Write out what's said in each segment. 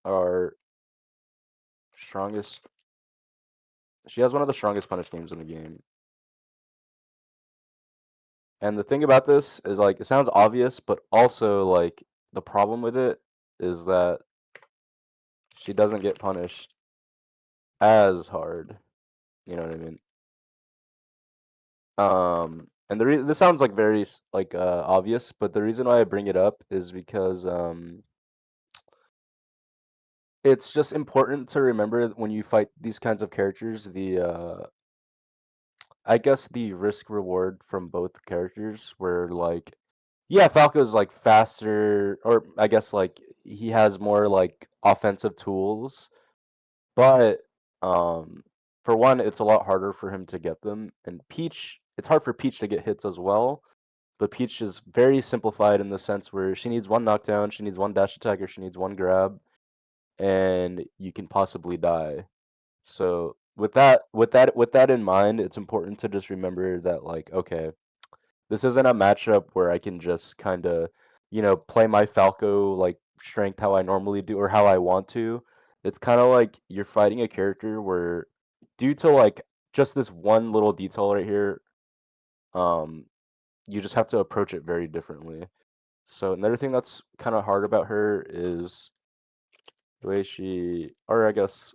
our strongest. She has one of the strongest punish games in the game. And the thing about this is like it sounds obvious, but also like the problem with it is that she doesn't get punished as hard. You know what I mean? And this sounds like very like obvious, but the reason why I bring it up is because it's just important to remember when you fight these kinds of characters, the I guess the risk reward from both characters, where like yeah, Falco's like faster, or I guess like he has more like offensive tools, but um for one, it's a lot harder for him to get them, and Peach, it's hard for Peach to get hits as well. But Peach is very simplified in the sense where she needs one knockdown, she needs one dash attack, or she needs one grab, and you can possibly die. So with that in mind, it's important to just remember that like, okay, this isn't a matchup where I can just kind of, play my Falco like strength how I normally do or how I want to. It's kind of like you're fighting a character where, due to like just this one little detail right here, um, you just have to approach it very differently. So another thing that's kind of hard about her is the way or I guess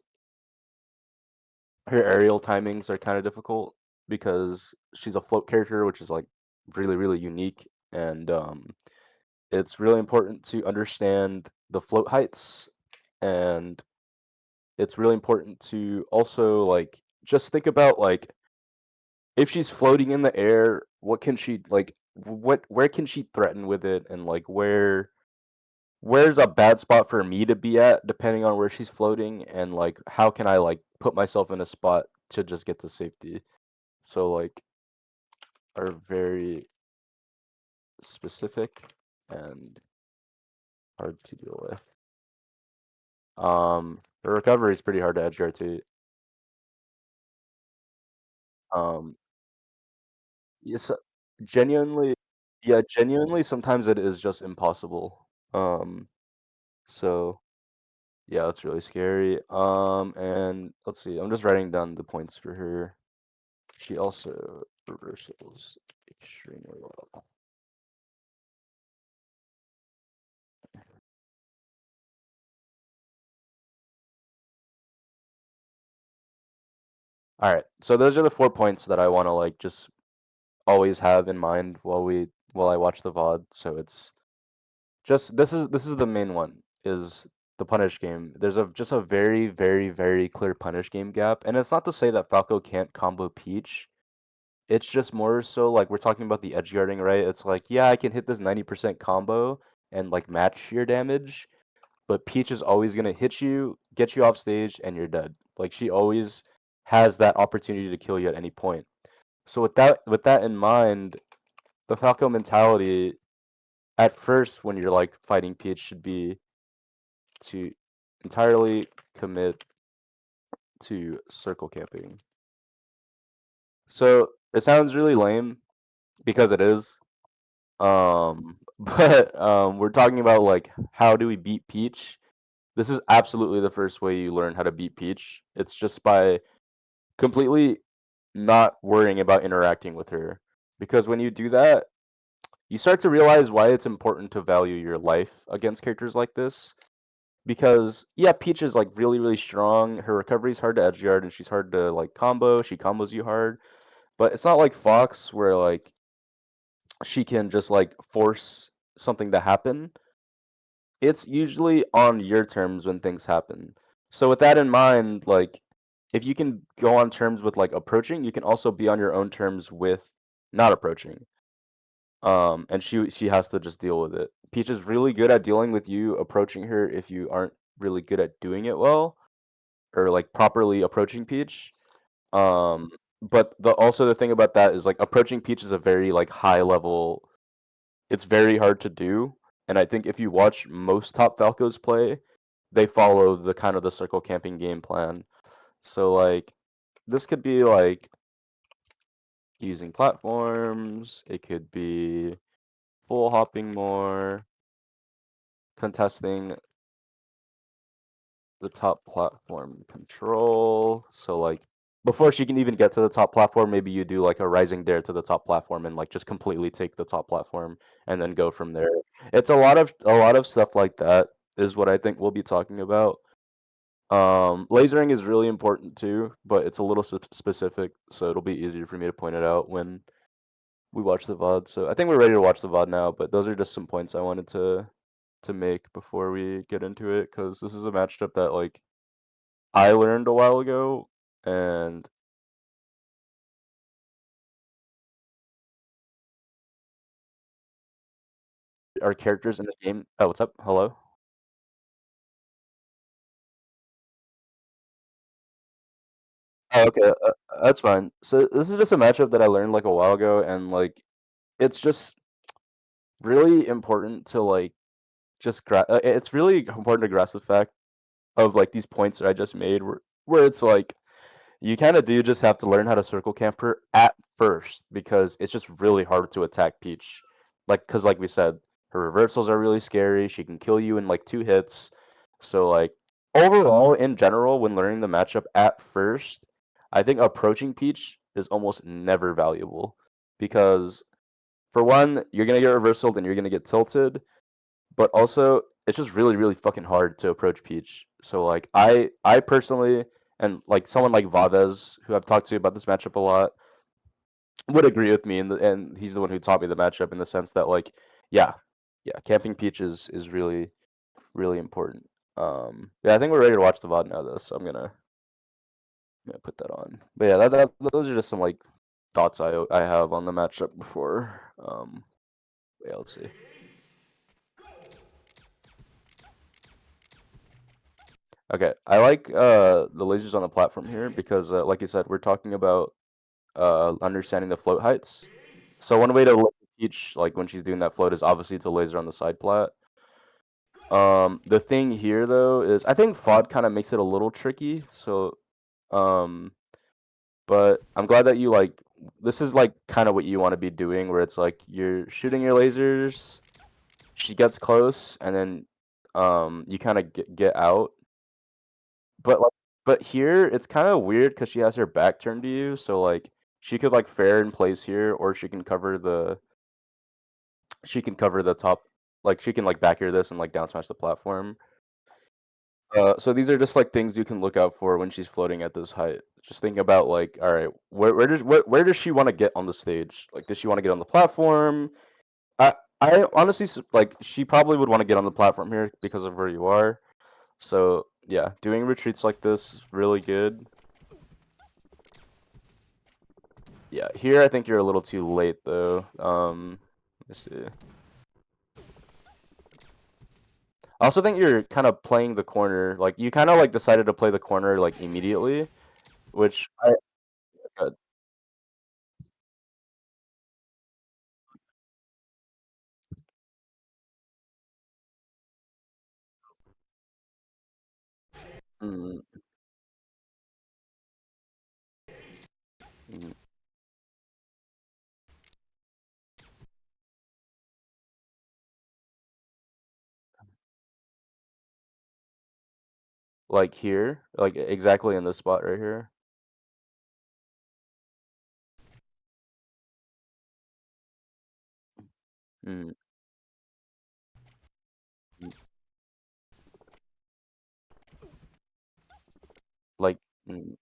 her aerial timings are kind of difficult because she's a float character, which is like really, really unique. And it's really important to understand the float heights, and it's really important to also like just think about like if she's floating in the air, what can she like where can she threaten with it, and like where's a bad spot for me to be at depending on where she's floating, and like how can I like put myself in a spot to just get to safety. So like are very specific and hard to deal with. The recovery is pretty hard to edgeguard too. Um, yes, genuinely, yeah, genuinely, sometimes it is just impossible. So yeah, that's really scary. And let's see, I'm just writing down the points for her. She also reversals extremely well. All right, so those are the 4 points that I want to like just always have in mind while I watch the VOD. So it's just this is the main one is the punish game. There's just a very very very clear punish game gap, and it's not to say that Falco can't combo Peach. It's just more so like we're talking about the edge guarding, right? It's like yeah, I can hit this 90% combo and like match your damage, but Peach is always gonna hit you, get you off stage, and you're dead. Like she always has that opportunity to kill you at any point. So with that in mind, the Falco mentality at first when you're like fighting Peach should be to entirely commit to circle camping. So it sounds really lame because it is. But we're talking about like how do we beat Peach? This is absolutely the first way you learn how to beat Peach. It's just by completely not worrying about interacting with her. Because when you do that, you start to realize why it's important to value your life against characters like this. Because yeah, Peach is like really, really strong. Her recovery is hard to edge guard, and she's hard to like combo. She combos you hard, but it's not like Fox where like she can just like force something to happen. It's usually on your terms when things happen. So with that in mind, like if you can go on terms with like approaching, you can also be on your own terms with not approaching. And she has to just deal with it. Peach is really good at dealing with you approaching her if you aren't really good at doing it well or like properly approaching Peach. Um, but the thing about that is like approaching Peach is a very like high level. It's very hard to do, and I think if you watch most top Falcos play, they follow the kind of the circle camping game plan. So like this could be like using platforms. It could be full hopping more, contesting the top platform control. So like before she can even get to the top platform, maybe you do like a rising dair to the top platform and like just completely take the top platform and then go from there. It's a lot of stuff like that is what I think we'll be talking about. Lasering is really important too, but it's a little specific, so it'll be easier for me to point it out when we watch the VOD. So I think we're ready to watch the VOD now, but those are just some points I wanted to make before we get into it, because this is a matchup that like I learned a while ago, and our characters in the game. Oh, what's up? Hello. Oh, okay, that's fine. So this is just a matchup that I learned like a while ago, and like it's just really important to like it's really important to grasp the fact of like these points that I just made, where it's like you kind of do just have to learn how to circle camp her at first, because it's just really hard to attack Peach. Like, because like we said, her reversals are really scary. She can kill you in like 2 hits. So like overall, in general, when learning the matchup at first, I think approaching Peach is almost never valuable, because for one, you're gonna get reversaled and you're gonna get tilted, but also it's just really really fucking hard to approach Peach. So like I personally, and like someone like Vavez, who I've talked to about this matchup a lot, would agree with me, and he's the one who taught me the matchup, in the sense that like yeah, yeah, camping Peach is really really important. Yeah, I think we're ready to watch the VOD now though, so I'm gonna put that on. But yeah, those are just some like thoughts I have on the matchup before. Yeah, let's see. Okay, I like the lasers on the platform here because, like you said, we're talking about understanding the float heights. So one way to teach, like when she's doing that float, is obviously to laser on the side plat. The thing here though is I think FOD kind of makes it a little tricky. So, um, but I'm glad that you like this is like kind of what you want to be doing, where it's like you're shooting your lasers, she gets close, and then you kind of get out. But like, but here it's kind of weird because she has her back turned to you, so like she could like fair in place here, or she can cover the top, like she can like back here this and like down smash the platform. So these are just like things you can look out for when she's floating at this height. Just think about like, all right, where does she want to get on the stage? Like, does she want to get on the platform? I honestly like she probably would want to get on the platform here because of where you are. So yeah, doing retreats like this is really good. Yeah, here I think you're a little too late though. Let me see. I also think you're kind of playing the corner. Like you kind of like decided to play the corner like immediately, which uh, mm, mm, like here, like exactly in this spot right here. Mm, mm, like mm,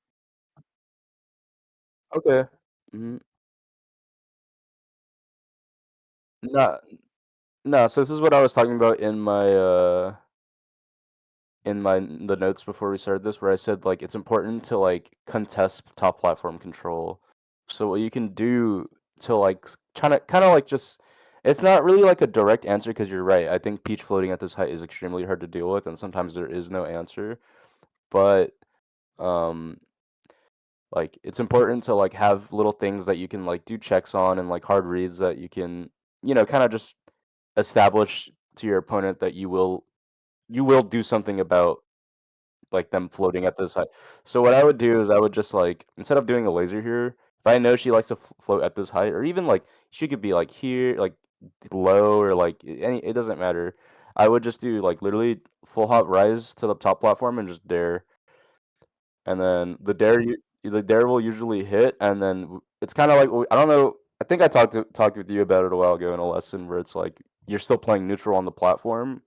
okay. Mm, no, no. So this is what I was talking about in the notes before we started this, where I said like it's important to like contest top platform control. So what you can do to like kind of like just, it's not really like a direct answer, because you're right. I think Peach floating at this height is extremely hard to deal with, and sometimes there is no answer. But um like it's important to like have little things that you can like do checks on, and like hard reads that you can, kind of just establish to your opponent that you will do something about like them floating at this height. So what I would do is I would just like, instead of doing a laser here, if I know she likes to float at this height, or even like she could be like here, like low, or like any, it doesn't matter. I would just do like literally full hop rise to the top platform and just dair, and then the dair will usually hit, and then it's kind of like I don't know. I think I talked with you about it a while ago in a lesson where it's like you're still playing neutral on the platform.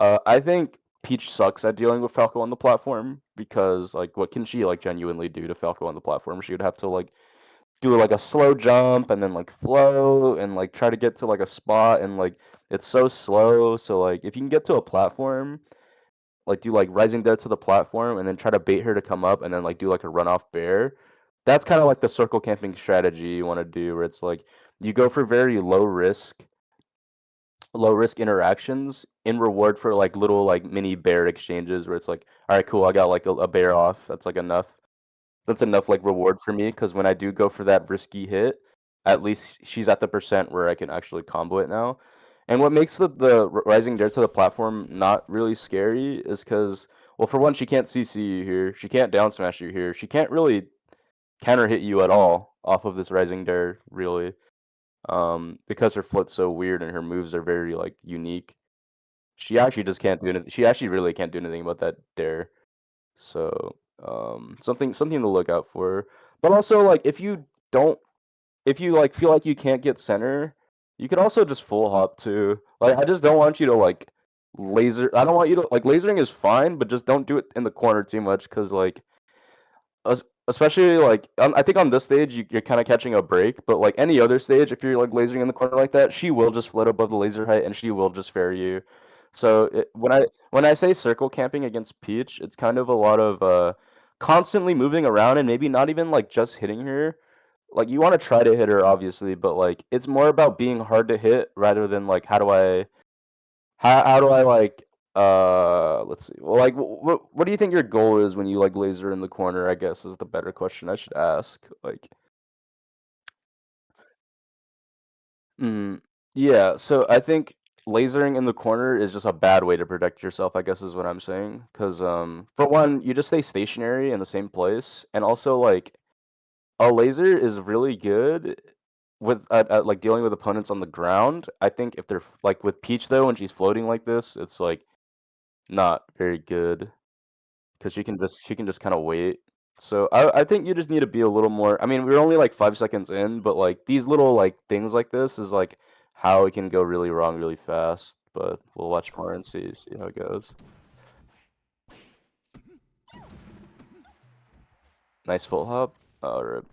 I think Peach sucks at dealing with Falco on the platform because like what can she like genuinely do to Falco on the platform? She would have to like do like a slow jump and then like flow and like try to get to like a spot, and like it's so slow. So like if you can get to a platform, like do like rising dead to the platform and then try to bait her to come up and then like do like a runoff bair. That's kind of like the circle camping strategy you want to do, where it's like you go for very low risk interactions in reward for like little like mini bair exchanges where it's like, all right, cool, I got like a bair off. That's like enough. That's enough like reward for me because when I do go for that risky hit, at least she's at the percent where I can actually combo it now. And what makes the rising dare to the platform not really scary is because, well, for one, she can't CC you here. She can't down smash you here. She can't really counter hit you at all off of this rising dare, really. Because her float's so weird and her moves are very like unique. She actually just can't do anything. She actually really can't do anything about that dare. So, something to look out for. But also, like, don't, if you like feel like you can't get center, you could also just full hop too. Like, I just don't want you to like laser. I don't want you to like lasering is fine, but just don't do it in the corner too much, because like especially like I think on this stage you're kind of catching a break, but like any other stage, if you're like lasering in the corner like that, she will just float above the laser height and she will just fair you. So when I say circle camping against Peach, it's kind of a lot of constantly moving around and maybe not even like just hitting her. Like you want to try to hit her obviously, but like it's more about being hard to hit rather than like how do I like let's see. Well, like what do you think your goal is when you like laser in the corner, I guess is the better question I should ask. Like mm, yeah, so I think lasering in the corner is just a bad way to protect yourself, I guess is what I'm saying. Cause for one, you just stay stationary in the same place, and also like a laser is really good with at like dealing with opponents on the ground. I think if they're like with Peach though, when she's floating like this, it's like not very good. Because she can just kind of wait. So I think you just need to be a little more. I mean, we're only like 5 seconds in, but like these little like things like this is like how it can go really wrong really fast. But we'll watch more and see how it goes. Nice full hop. Rip.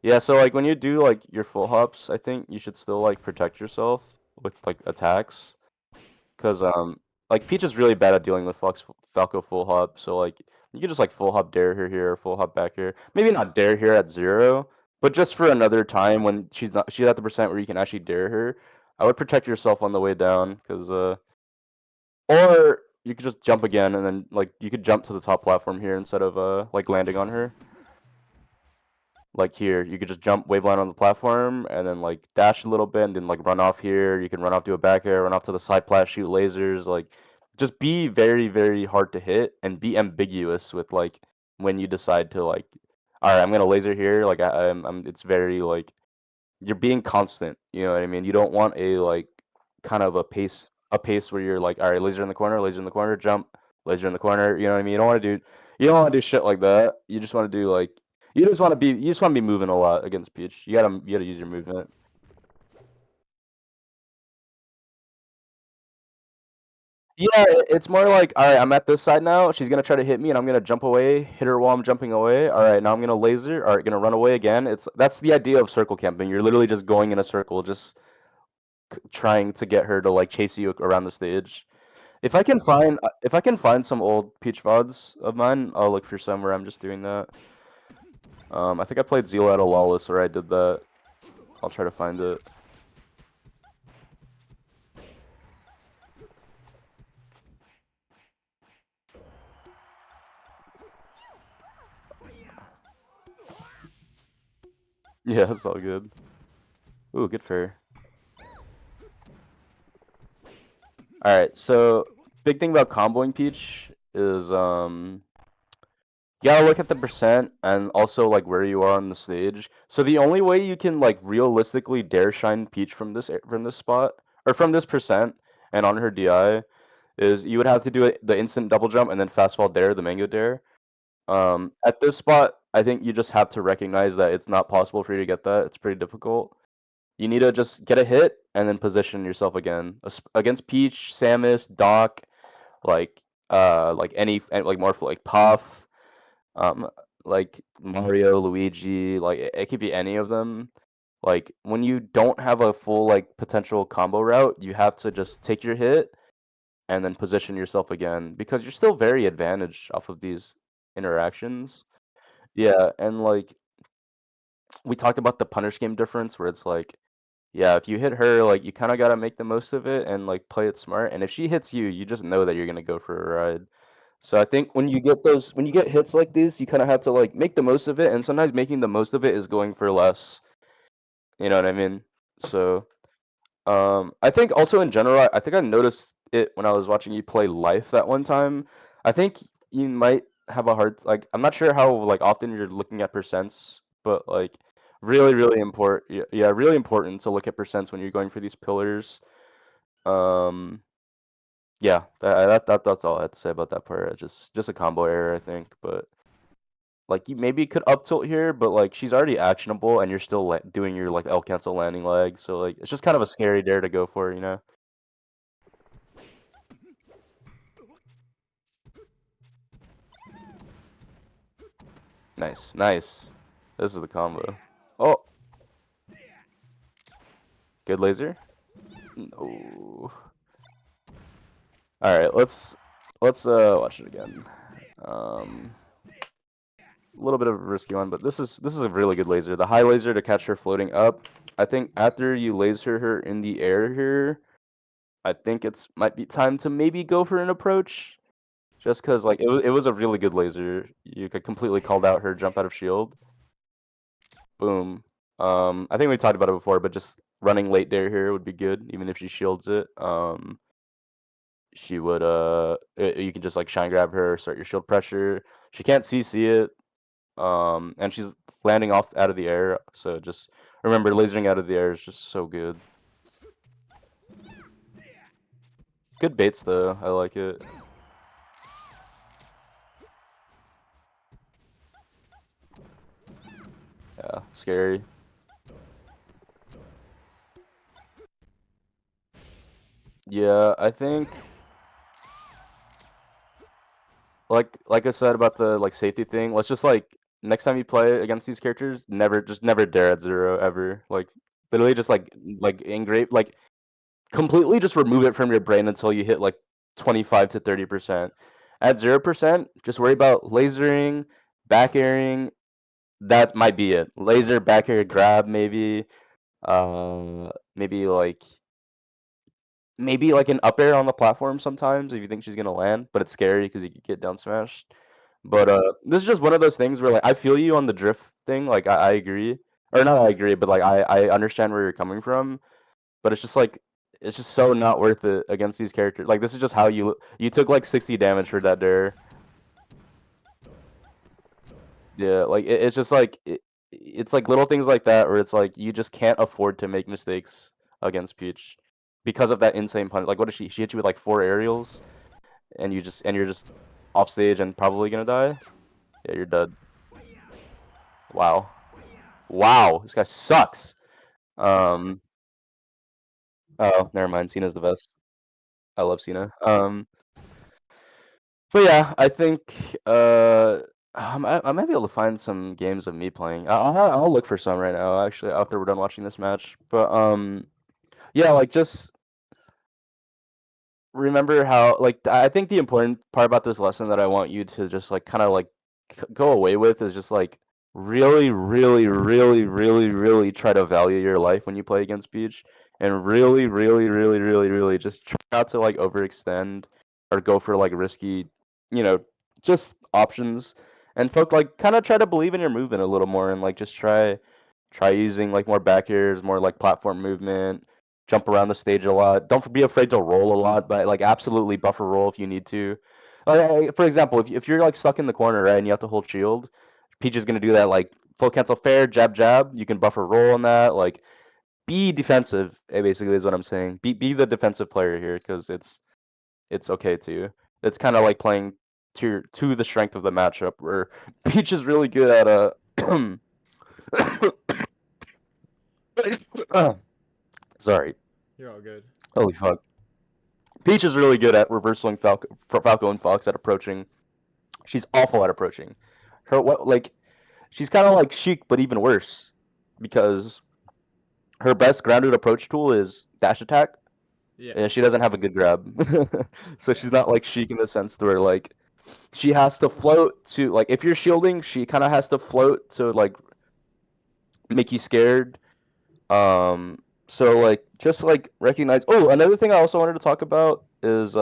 Yeah, so like when you do like your full hops, I think you should still like protect yourself with like attacks. Because like Peach is really bad at dealing with Falco full hop, so like you can just like full hop dare her here, or full hop back here. Maybe not dare here at 0, but just for another time when she's at the percent where you can actually dare her. I would protect yourself on the way down, because or you could just jump again, and then like you could jump to the top platform here instead of like landing on her. Like here, you could just jump waveline on the platform and then like dash a little bit and then like run off here. You can run off to a back air, run off to the side plat, shoot lasers. Like just be very, very hard to hit and be ambiguous with like when you decide to like, all right, I'm gonna laser here. Like I'm it's very like you're being constant. You know what I mean? You don't want a like kind of a pace where you're like, all right, laser in the corner, jump, laser in the corner. You know what I mean? You don't want to do shit like that. You just want to do like you just want to be moving a lot against Peach. You gotta use your movement. Yeah, it's more like, all right, I'm at this side now. She's gonna try to hit me, and I'm gonna jump away, hit her while I'm jumping away. All right, now I'm gonna laser. All right, gonna run away again. That's the idea of circle camping. You're literally just going in a circle, just trying to get her to like chase you around the stage. If I can find some old Peach VODs of mine, I'll look for some where I'm just doing that. I think I played Zila at a Lawless where I did that. I'll try to find it. Yeah, it's all good. Ooh, good fair. All right, so big thing about comboing Peach is you gotta look at the percent and also like where you are on the stage. So the only way you can like realistically dare shine Peach from this spot or from this percent and on her DI is you would have to do it the instant double jump and then fastfall dair, the mango dair. At this spot, I think you just have to recognize that it's not possible for you to get that. It's pretty difficult. You need to just get a hit and then position yourself again. Against Peach, Samus, Doc, like like more like Puff, um, like Mario, Luigi, like it could be any of them. Like when you don't have a full like potential combo route, you have to just take your hit and then position yourself again because you're still very advantaged off of these interactions. Yeah, and like we talked about the punish game difference where it's like, yeah, if you hit her, like you kind of got to make the most of it and like play it smart. And if she hits you, you just know that you're gonna go for a ride. So I think when you get hits like this, you kind of have to like make the most of it. And sometimes making the most of it is going for less. You know what I mean? So I think also in general, I think I noticed it when I was watching you play Life that one time. I think you might have a hard like I'm not sure how like often you're looking at percents, but like really important. Yeah, yeah, really important to look at percents when you're going for these pillars. Um, yeah, that's all I have to say about that part. It's just a combo error, I think. But like you maybe could up tilt here, but like she's already actionable, and you're still doing your like L cancel landing leg. So like it's just kind of a scary dare to go for, you know. Nice, nice. This is the combo. Oh, good laser. No. All right, let's watch it again. Um, a little bit of a risky one, but this is a really good laser. The high laser to catch her floating up. I think after you laser her in the air here, I think it's might be time to maybe go for an approach. Just because like it was a really good laser. You could completely called out her jump out of shield. Boom. I think we talked about it before, but just running late there here would be good, even if she shields it. She would you can just like shine grab her, start your shield pressure. She can't CC it. And she's landing off out of the air, so just remember lasering out of the air is just so good. Good baits though, I like it. Yeah, scary. Yeah, I think like I said about the like safety thing, let's just like next time you play against these characters, never dare at 0 ever. Like literally just like engrave like completely just remove it from your brain until you hit like 25 to 30%. At 0%, just worry about lasering, back airing. That might be it. Laser, back air, grab maybe. Maybe like an up air on the platform sometimes if you think she's gonna land, but it's scary because you could get down smashed. But this is just one of those things where like I feel you on the drift thing. Like I agree, or not I agree, but like I understand where you're coming from. But it's just like it's just so not worth it against these characters. Like this is just how you took like 60 damage for that dare. Yeah, like it's just like it's like little things like that where it's like you just can't afford to make mistakes against Peach because of that insane punch. Like what did she hit you with like 4 aerials and you're just off stage and probably gonna die? Yeah, you're dead. Wow. Wow, this guy sucks. Um oh, never mind. Cena's the best. I love Cena. But yeah, I think I might be able to find some games of me playing. I'll look for some right now actually after we're done watching this match. But yeah, like just remember how like I think the important part about this lesson that I want you to just like kind of like go away with is just like really try to value your life when you play against Beach and really just try not to like overextend or go for like risky, you know, just options and folk like kind of try to believe in your movement a little more and like just try using like more back airs, more like platform movement, jump around the stage a lot. Don't be afraid to roll a lot, but like absolutely buffer roll if you need to. For example, if you're like stuck in the corner, right, and you have to hold shield, Peach is gonna do that like full cancel fair, jab jab. You can buffer roll on that. Like be defensive. Basically, is what I'm saying. Be the defensive player here because it's okay too. It's kind of like playing to the strength of the matchup. Where Peach is really good at sorry, You're all good. holy fuck. Peach is really good at reversing Falco and Fox at approaching. She's awful at approaching. Her what like she's kind of like Sheik, but even worse because her best grounded approach tool is dash attack, Yeah. and she doesn't have a good grab. So Yeah. she's not like Sheik in the sense where like she has to float to like if you're shielding, she kind of has to float to like make you scared. Um, so like just like recognize. Oh, another thing I also wanted to talk about is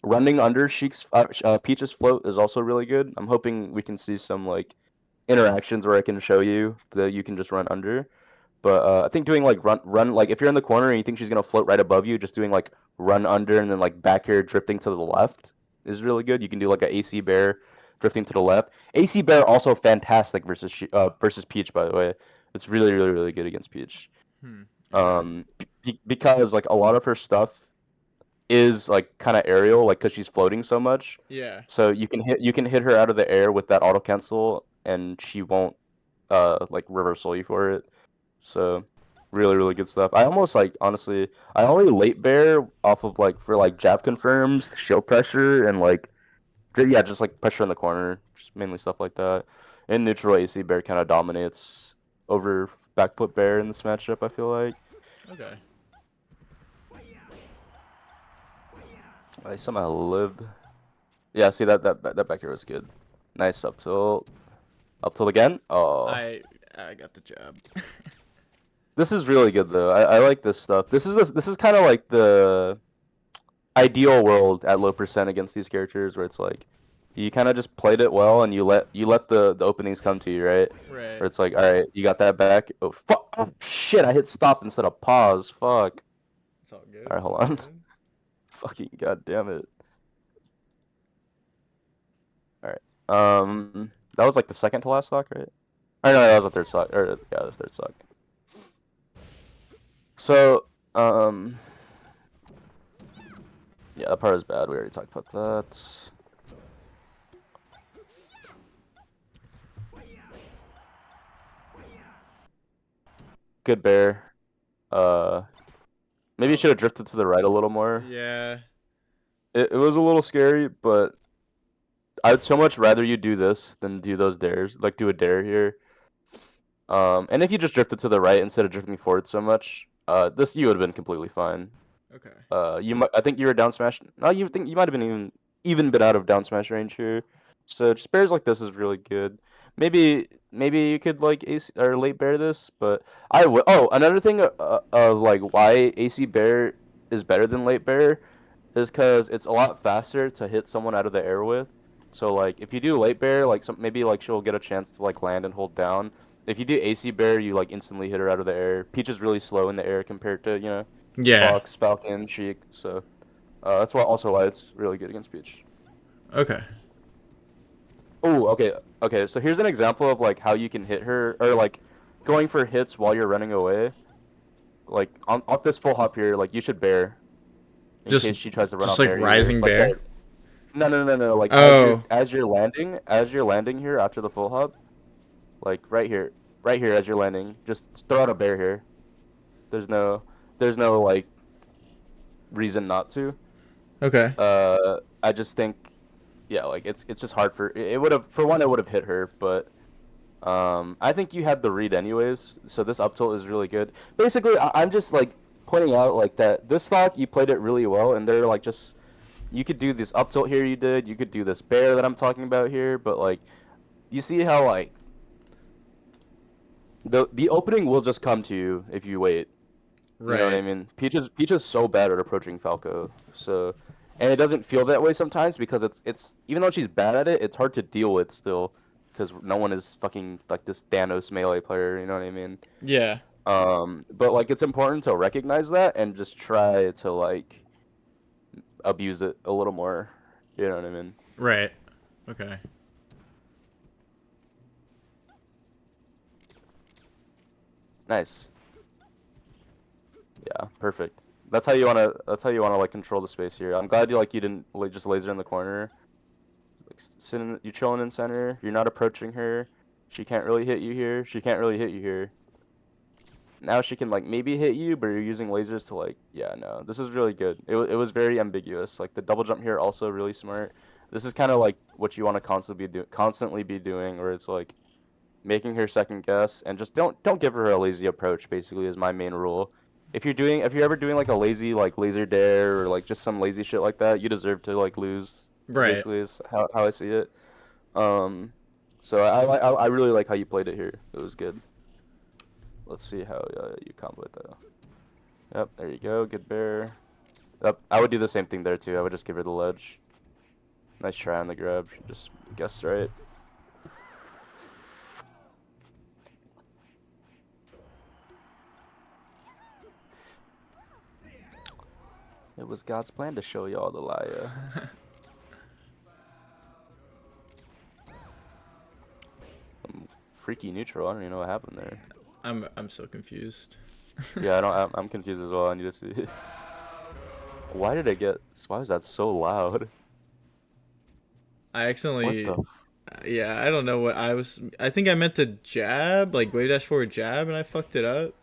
running under Peach's float is also really good. I'm hoping we can see some like interactions where I can show you that you can just run under. But I think doing like run like if you're in the corner and you think she's gonna float right above you, just doing like run under and then like back here drifting to the left is really good. You can do like a AC Bair drifting to the left. AC Bair also fantastic versus Peach, by the way. It's really good against Peach. Okay. Because like a lot of her stuff is like kind of aerial, like because she's floating so much. Yeah. So you can hit her out of the air with that auto cancel, and she won't like reversal you for it. So really good stuff. I almost like honestly, I only late bear off of like for like jab confirms, shield pressure, and like yeah, just like pressure in the corner, just mainly stuff like that. In neutral, AC bear kind of dominates over back foot bear in this matchup. I feel like Okay. I somehow lived. Yeah, see that back here was good. Nice up tilt again. Oh, I got the job. this is really good though. I like this stuff. This is kind of like the ideal world at low percent against these characters where it's like you kind of just played it well and you let the openings come to you, right? Right. Where it's like, all right, you got that back. Oh fuck! Oh, shit! I hit stop instead of pause. Fuck. It's all good. All right, It's hold all on. good. Fucking goddamn it. All right. That was like the second to last stock, right? Or no, that was the third stock. Or yeah, the third stock. So, yeah, that part is bad. We already talked about that. Good bear. Maybe you Oh. should have drifted to the right a little more. Yeah. It was a little scary, but I'd so much rather you do this than do those dairs. Like do a dare here. And if you just drifted to the right instead of drifting forward so much, this you would have been completely fine. Okay. I think you were down smash. No, you think you might have been even been out of down smash range here. So just bears like this is really good. Maybe you could like AC or late bear this, but I would. Oh, another thing of like why AC bear is better than late bear is because it's a lot faster to hit someone out of the air with. So like if you do late bear, like maybe like she'll get a chance to like land and hold down. If you do AC bear, you like instantly hit her out of the air. Peach is really slow in the air compared to Yeah. Fox, Falcon, Sheik. So that's why it's really good against Peach. Okay. Oh, okay. So here's an example of like how you can hit her or like going for hits while you're running away. Like on off this full hop here, like you should bear in Just case she tries to run just off like air here. rising Like bear. that. No. Like Oh. as you're landing here after the full hop, like right here as you're landing, just throw out a bear here. There's no there's no like reason not to. Okay. I just think yeah, like it's just hard for it would have for one it would have hit her, but I think you had the read anyways, so this up tilt is really good. Basically, I'm just like pointing out like that this stock you played it really well, and they're like just you could do this up tilt here you could do this bear that I'm talking about here, but like you see how like the opening will just come to you if you wait. You know what I Right. mean? Peach is so bad at approaching Falco. So, and it doesn't feel that way sometimes because it's even though she's bad at it, it's hard to deal with still because no one is fucking like this Thanos melee player. You know what I mean? Yeah. But like it's important to recognize that and just try to like abuse it a little more. You know what I mean? Right. Okay. Nice. Yeah, perfect. That's how you wanna. That's how you wanna like control the space here. I'm glad you didn't like just laser in the corner. Like sitting, you're chilling in center. You're not approaching her. She can't really hit you here. She can't really hit you here. Now she can like maybe hit you, but you're using lasers to like. Yeah, no, this is really good. It was very ambiguous. Like the double jump here also really smart. This is kind of like what you want to constantly be doing, where it's like making her second guess and just don't give her a lazy approach. Basically, is my main rule. If you're ever doing like a lazy like laser dare or like just some lazy shit like that, you deserve to like lose. Right. Basically, is how I see it. Um, so I really like how you played it here. It was good. Let's see how you combo it though. Yep, there you go. Good bear. Yep, I would do the same thing there too. I would just give her the ledge. Nice try on the grab. She just guessed right. It was God's plan to show y'all the liar. Freaky neutral. I don't even know what happened there. I'm so confused. Yeah, I don't. I'm confused as well. I need to see. Why did I get? Why was that so loud? I What accidentally. the? Yeah, I don't know what I was. I think I meant to jab, like wave dash forward jab, and I fucked it up.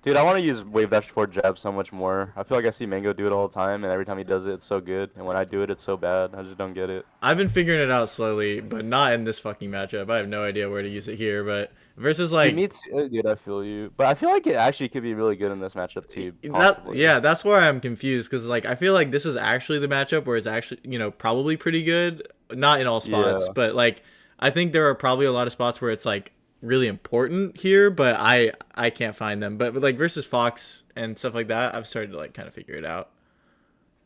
Dude, I want to use wave dash forward jab so much more. I feel like I see Mango do it all the time, and every time he does it, it's so good. And when I do it, it's so bad. I just don't get it. I've been figuring it out slowly, but not in this fucking matchup. I have no idea where to use it here, but versus Dude, like me too, dude. I feel you, but I feel like it actually could be really good in this matchup too, possibly. that's where I'm confused because like I feel like this is actually the matchup where it's actually probably pretty good. Not in all spots, Yeah. but like I think there are probably a lot of spots where it's like really important here, but I can't find them. But like versus Fox and stuff like that, I've started to like kind of figure it out.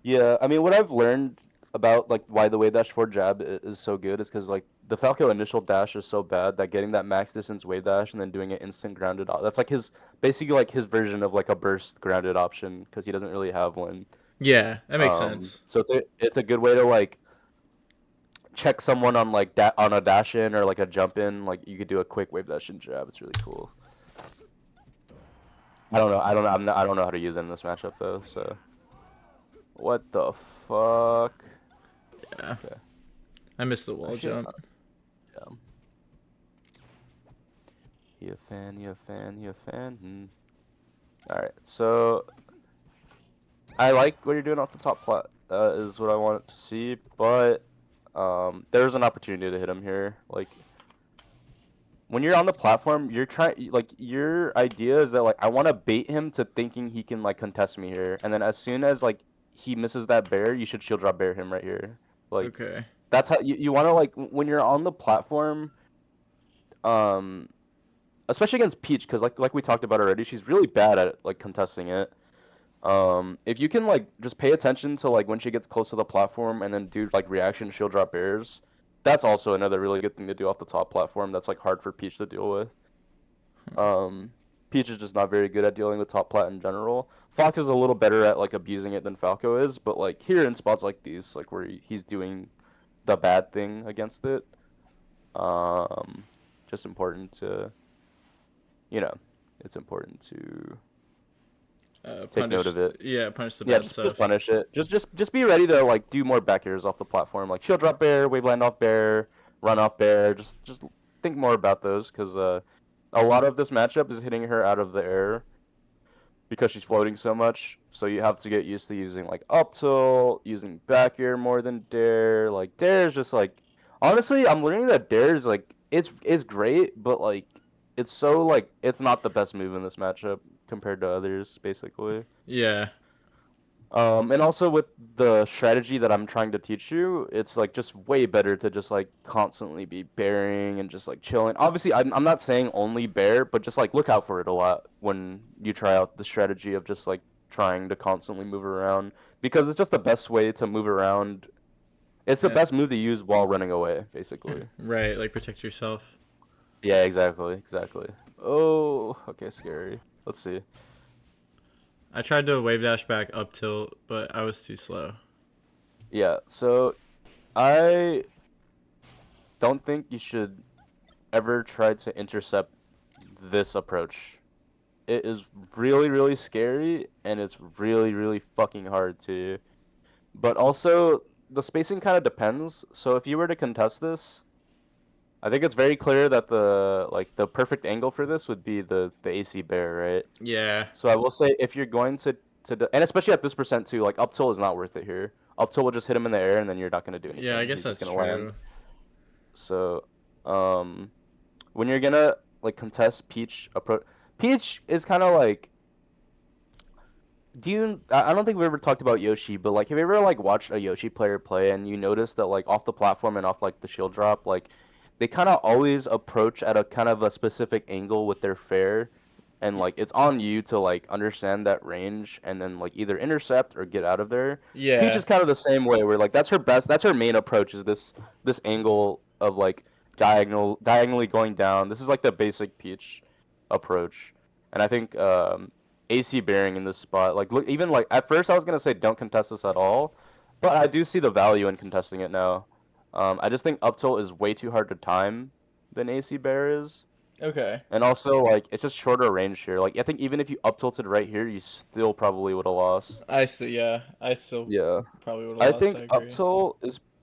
Yeah, I mean, what I've learned about like why the wave dash forward jab is so good is because like the Falco initial dash is so bad that getting that max distance wave dash and then doing it instant grounded, that's like his basically like his version of like a burst grounded option because he doesn't really have one. Yeah, that makes sense. So it's a good way to like check someone on like that on a dash in or like a jump in. Like you could do a quick wave dash and jab. It's really cool. I don't know. I don't know how to use it in this matchup though. So what the fuck? Yeah, Okay. I missed the wall Actually, jump. yeah. You a fan? You a fan? You a fan? All right. So I like what you're doing off the top plat. Is what I wanted to see, but there's an opportunity to hit him here. Like when you're on the platform, you're trying like your idea is that like I want to bait him to thinking he can like contest me here, and then as soon as like he misses that bear, you should shield drop bear him right here. Like Okay. that's how you want to like when you're on the platform, um, especially against Peach, because like we talked about already, she's really bad at like contesting it. If you can like just pay attention to like when she gets close to the platform and then do like reaction shield drop bears, that's also another really good thing to do off the top platform. That's like hard for Peach to deal with. Um, Peach is just not very good at dealing with top plat in general. Fox is a little better at like abusing it than Falco is, but like here in spots like these, like where he's doing the bad thing against it, um, just important to, you know, it's important to take note Punish. of it. Yeah, punish the Yeah, bad just stuff. punish it. Just be ready to like do more back airs off the platform, like shield drop bear, wave land off bear, run off bear. Just think more about those because a lot of this matchup is hitting her out of the air because she's floating so much. So you have to get used to using like up tilt, using back air more than dair. Like dair is just like honestly, I'm learning that dair is like it's great, but like it's so like it's not the best move in this matchup compared to others, basically. Yeah. And also with the strategy that I'm trying to teach you, it's like just way better to just like constantly be bearing and just like chilling. Obviously, I'm not saying only bear, but just like look out for it a lot when you try out the strategy of just like trying to constantly move around because it's just the best way to move around. It's the Yeah. best move to use while running away, basically. Right. Like protect yourself. Yeah, exactly. Oh, okay, scary. Let's see. I tried to wave dash back up tilt, but I was too slow. Yeah, so I don't think you should ever try to intercept this approach. it is really, really scary, and it's really, really fucking hard too. But also, the spacing kind of depends. So if you were to contest this, I think it's very clear that the perfect angle for this would be the AC bair, right? Yeah. So I will say if you're going and especially at this percent too, like up tilt is not worth it here. Up tilt will just hit him in the air, and then you're not gonna do Yeah, I anything. guess He's just that's gonna land. true. So, um, when you're gonna like contest Peach approach, Peach is kind of like, I don't think we ever talked about Yoshi, but like, have you ever like watched a Yoshi player play and you notice that like off the platform and off like the shield drop, like they kind of always approach at a kind of a specific angle with their fair, and like it's on you to like understand that range and then like either intercept or get out of there. Peach Yeah. is kind of the same way, where like that's her main approach, is this angle of like diagonally going down. This is like the basic Peach approach, and I think AC bearing in this spot. Like, look, even like at first I was gonna say don't contest this at all, but I do see the value in contesting it now. I just think up tilt is way too hard to time than AC bear is, Okay. and also like it's just shorter range here. Like I think even if you up tilted right here, you still probably would have lost. I see. Yeah, I still Yeah, probably would have I lost. I think agree.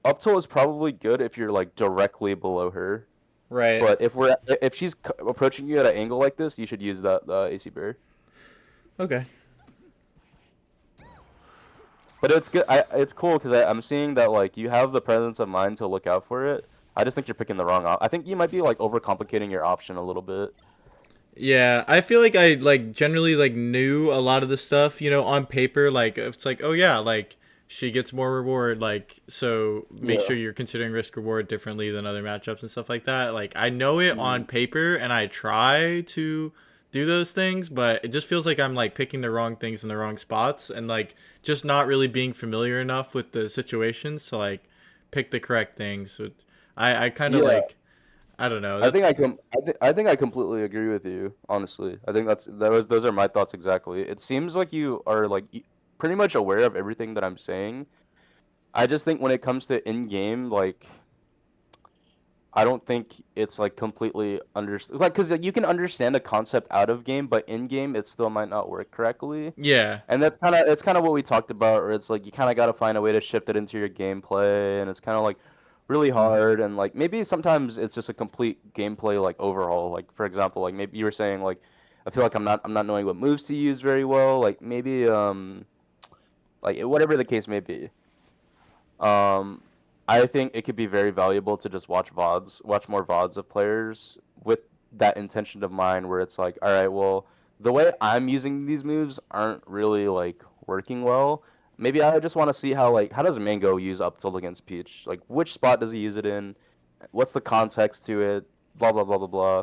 up tilt is probably good if you're like directly below her. Right. But if she's approaching you at an angle like this, you should use that AC bear. Okay. But it's good. It's cool because I'm seeing that like you have the presence of mind to look out for it. I just think you're picking the wrong I think you might be like overcomplicating your option a little bit. Yeah, I feel like I like generally like knew a lot of the stuff, on paper. Like it's like, oh yeah, like she gets more reward. Like so, make Yeah. sure you're considering risk reward differently than other matchups and stuff like that. Like I know it on Mm. paper, and I try to do those things, but it just feels like I'm like picking the wrong things in the wrong spots, and like just not really being familiar enough with the situations to like pick the correct things. So I kind of Yeah. like I don't know. That's I think I completely agree with you. Honestly, I think those are my thoughts exactly. It seems like you are like pretty much aware of everything that I'm saying. I just think when it comes to in game, like I don't think it's like completely like because you can understand a concept out of game, but in game it still might not work correctly. yeah, And it's kind of what we talked about, where it's like you kind of got to find a way to shift it into your gameplay, and it's kind of like really hard. And like maybe sometimes it's just a complete gameplay like overhaul. Like for example, like maybe you were saying like I feel like I'm not knowing what moves to use very well. Like maybe like whatever the case may be. Um, I think it could be very valuable to just watch more VODs of players with that intention of mind, where it's like, all right, well, the way I'm using these moves aren't really like working well. Maybe I just want to see how does Mango use up tilt against Peach? Like, which spot does he use it in? What's the context to it? Blah blah blah blah blah.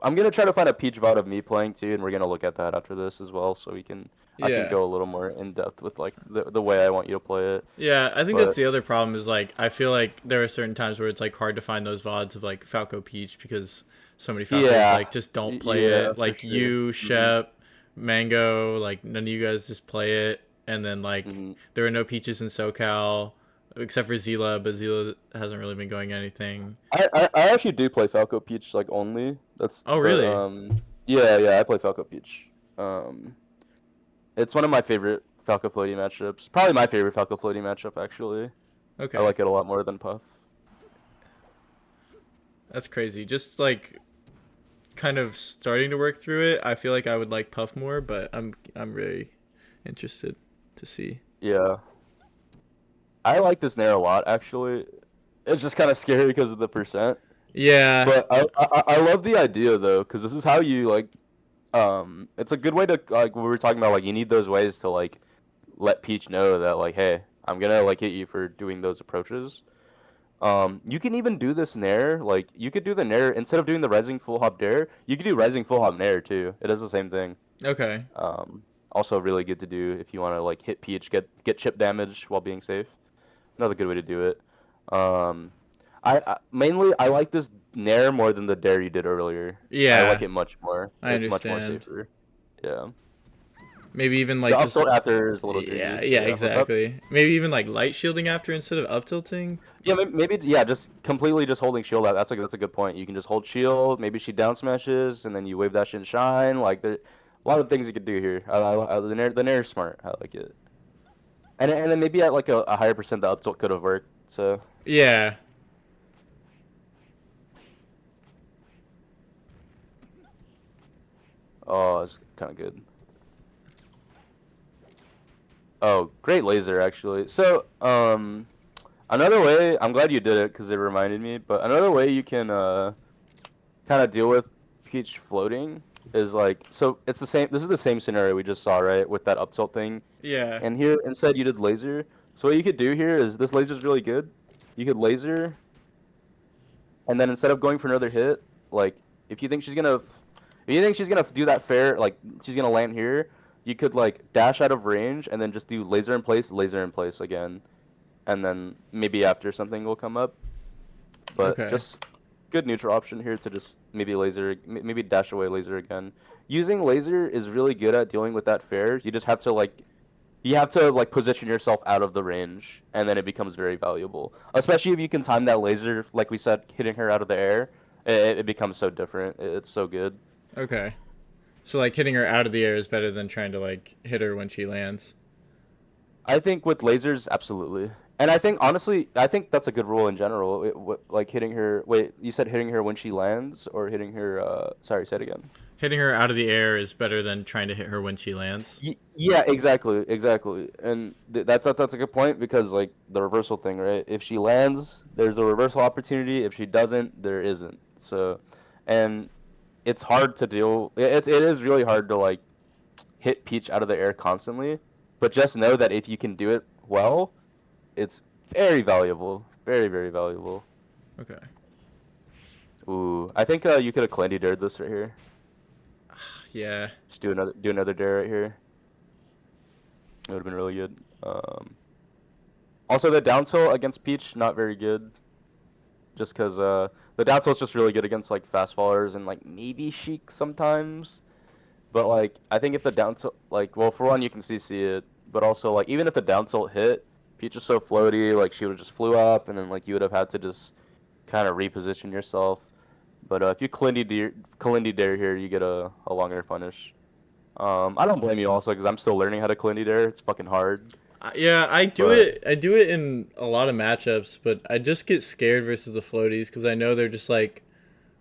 I'm gonna try to find a Peach VOD of me playing too, and we're gonna look at that after this as well, so I can yeah. go a little more in depth with like the way I want you to play it. Yeah, I think that's But the other problem is like I feel like there are certain times where it's like hard to find those VODs of like Falco Peach because so many Falcos yeah, like just don't play yeah, it. for Like sure. you, Shep, Mango, like none of you guys just play it. And then like Hmm. there are no Peaches in SoCal except for Zila, but Zila hasn't really been going anything. I actually do play Falco Peach like only. Oh But really? yeah, I play Falco Peach. Um, it's one of my favorite Falco Floaty matchups. Probably my favorite Falco Floaty matchup actually. I Okay. like it a lot more than Puff. That's crazy. Just like kind of starting to work through it. I feel like I would like Puff more, but I'm really interested to see. Yeah, I like this Nair a lot actually. It's just kind of scary because of the percent. Yeah. But I love the idea though, because this is how you like it's a good way to like we were talking about, like you need those ways to like let Peach know that like, hey, I'm gonna like hit you for doing those approaches. You can even do this nair. Like you could do the nair instead of doing the rising full hop dair. You could do rising full hop nair too. It does the same thing. Okay. Also really good to do if you want to like hit Peach, get chip damage while being safe. Another good way to do it. Um, I mainly I like this nair more than the dair you did earlier. I like Yeah, it much more. I It's much more understand. safer. Yeah. Maybe even The like up just tilt after is a little yeah, greedy. yeah, Yeah. What's up? exactly. Maybe even like light shielding after instead of up tilting. Yeah, maybe yeah, just completely just holding shield out. That's a good point. You can just hold shield. Maybe she down smashes, and then you wave dash and shine. Like A lot of things you could do here. The nair's smart. I like it. And then maybe at like a higher percent, the up tilt could have worked. So, Yeah. oh, it's kind of good. Oh, great laser actually. So, another way, I'm glad you did it because it reminded me, but another way you can kind of deal with Peach floating is like, so it's the same, this is the same scenario we just saw, right? With that up tilt thing. Yeah. And here instead you did laser. So what you could do here is this laser's really good. You could laser, and then instead of going for another hit, like if you think she's gonna do that fair, like she's gonna land here, you could like dash out of range and then just do laser in place again, and then maybe after something will come up. But Okay. just good neutral option here to just maybe maybe dash away laser again. Using laser is really good at dealing with that fair. You have to position yourself out of the range, and then it becomes very valuable. Especially if you can time that laser, like we said, hitting her out of the air. It becomes so different. It's so good. Okay. So like hitting her out of the air is better than trying to like hit her when she lands. I think with lasers, absolutely. And I think honestly, I think that's a good rule in general. Like hitting her. Wait, you said hitting her when she lands, or hitting her? Sorry, say it again. Hitting her out of the air is better than trying to hit her when she lands. Yeah, exactly, exactly. And that's a good point because like the reversal thing, right? If she lands, there's a reversal opportunity. If she doesn't, there isn't. So, and it's hard to deal. It is really hard to like hit Peach out of the air constantly. But just know that if you can do it well, it's very valuable. Very, very valuable. Okay. Ooh, I think you could have Clandy dared this right here. Yeah. Just do another dare right here. It would have been really good. Also, the down tilt against Peach, not very good. Just because the down tilt's just really good against like fast fallers and like maybe Sheik sometimes. But like I think if the down tilt, like, well, for one you can CC it, but also like even if the down tilt hit, Peach is so floaty, like she would have just flew up, and then like you would have had to just kind of reposition yourself. But if you Kalindi dare here, you get a longer punish. I don't blame you also because I'm still learning how to Kalindi dare. It's fucking hard, Yeah, I do but it. I do it in a lot of matchups, but I just get scared versus the floaties because I know they're just like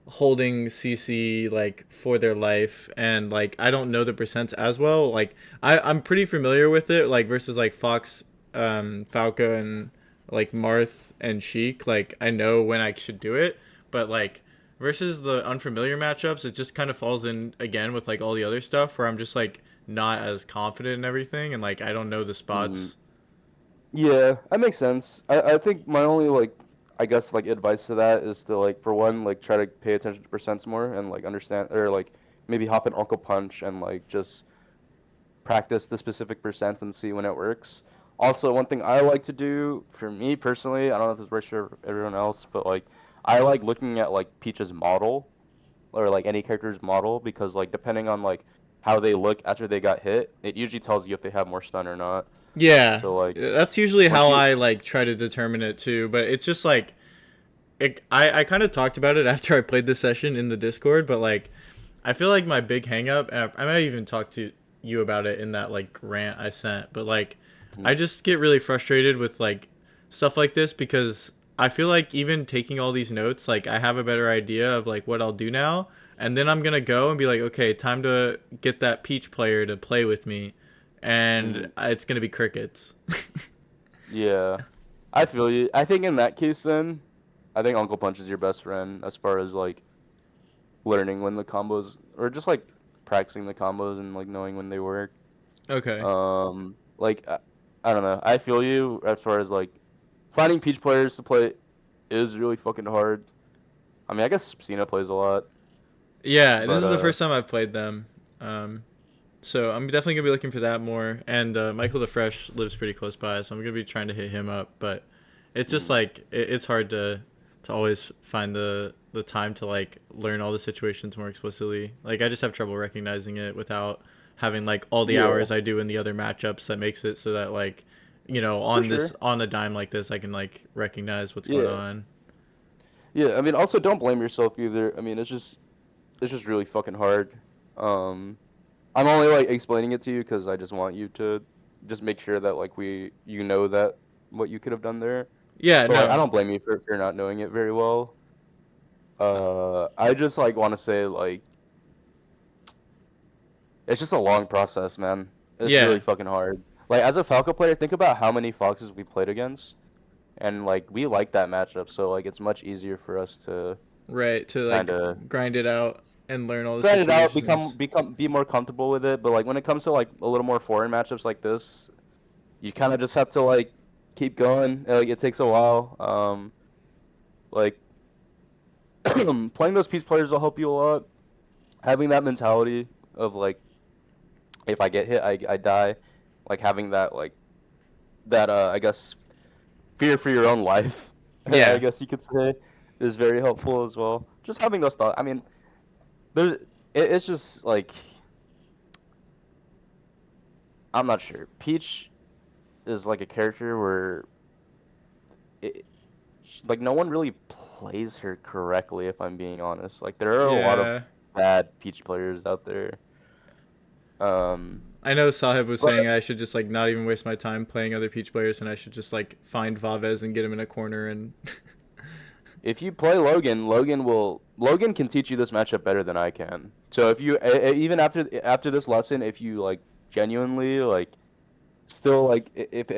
holding CC like for their life, and like I don't know the percents as well. Like I'm pretty familiar with it, like versus like Fox, Falco, and like Marth and Sheik. Like I know when I should do it, but like versus the unfamiliar matchups, it just kind of falls in again with like all the other stuff where I'm just like not as confident in everything, and like I don't know the mm, spots. yeah, that makes sense. I think my only like I guess like advice to that is to like for one like try to pay attention to percents more and like understand or like maybe hop an Uncle Punch and like just practice the specific percent and see when it works. Also, one thing I like to do for me personally, I don't know if this works for everyone else, but like I like looking at like Peach's model or like any character's model because like depending on like how they look after they got hit, it usually tells you if they have more stun or not. Yeah, So like that's usually once how you I like try to determine it too. But it's just like I kind of talked about it after I played this session in the Discord, but like I feel like my big hang up, and I might even talk to you about it in that like rant I sent, but like I Mhm. just get really frustrated with like stuff like this because I feel like even taking all these notes, like I have a better idea of like what I'll do now, and then I'm going to go and be like, okay, time to get that Peach player to play with me, and Mhm. it's going to be crickets. Yeah, I feel you. I think in that case then, I think Uncle Punch is your best friend as far as like learning when the combos or just like practicing the combos and like knowing when they work. Okay. Like I don't know. I feel you as far as like finding Peach players to play is really fucking hard. I mean, I guess Cena plays a lot, Yeah, this but is the first time I've played them. Um, So I'm definitely gonna be looking for that more. And Michael the Fresh lives pretty close by, so I'm gonna be trying to hit him up. But it's just mm, like it's hard to always find the time to like learn all the situations more explicitly. Like I just have trouble recognizing it without having like all the yeah, hours I do in the other matchups. That makes it so that like for on this sure. on a dime like this, I can like recognize what's going Yeah, on. yeah. I mean, also don't blame yourself either. I mean, it's just really fucking hard. Um, I'm only like explaining it to you because I just want you to just make sure that like you know that what you could have done there. Yeah, But like I no. don't blame you for not knowing it very well. I just like want to say like it's just a long process, man. It's really Yeah, fucking hard. Like as a Falco player, think about how many foxes we played against, and like we like that matchup, so like it's much easier for us to right. To kind like of grind it out and learn all the grind it out, situations. be more comfortable with it. But like when it comes to like a little more foreign matchups like this, you kind of just have to like keep going. Like it takes a while. Like playing those piece players will help you a lot. Having that mentality of like if I get hit, I die. Like having that like that I guess fear for your own life, I Yeah, guess you could say, is very helpful as well. Just having those thoughts. I mean, there's it's just like I'm not sure. Peach is like a character where it, like no one really plays her correctly. If I'm being honest, like there are a lot of yeah. bad Peach players out there. Um, I know Sahib was but saying I should just like not even waste my time playing other Peach players, and I should just like find Vavez and get him in a corner and. if you play Logan, Logan can teach you this matchup better than I can. So if you even after this lesson, if you like genuinely like still like if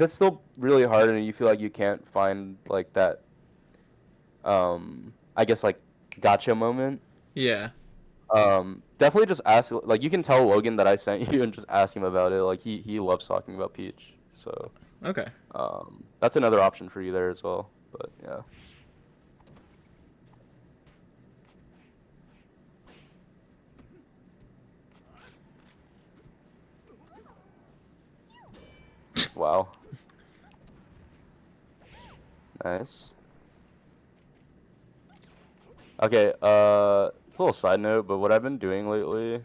it's still really hard and you feel like you can't find like that I guess like gotcha moment, Yeah. definitely just ask like you can tell Logan that I sent you and just ask him about it. Like he loves talking about Peach. So Okay. that's another option for you there as well. But yeah. Wow. Nice. Okay, it's a little side note, but what I've been doing lately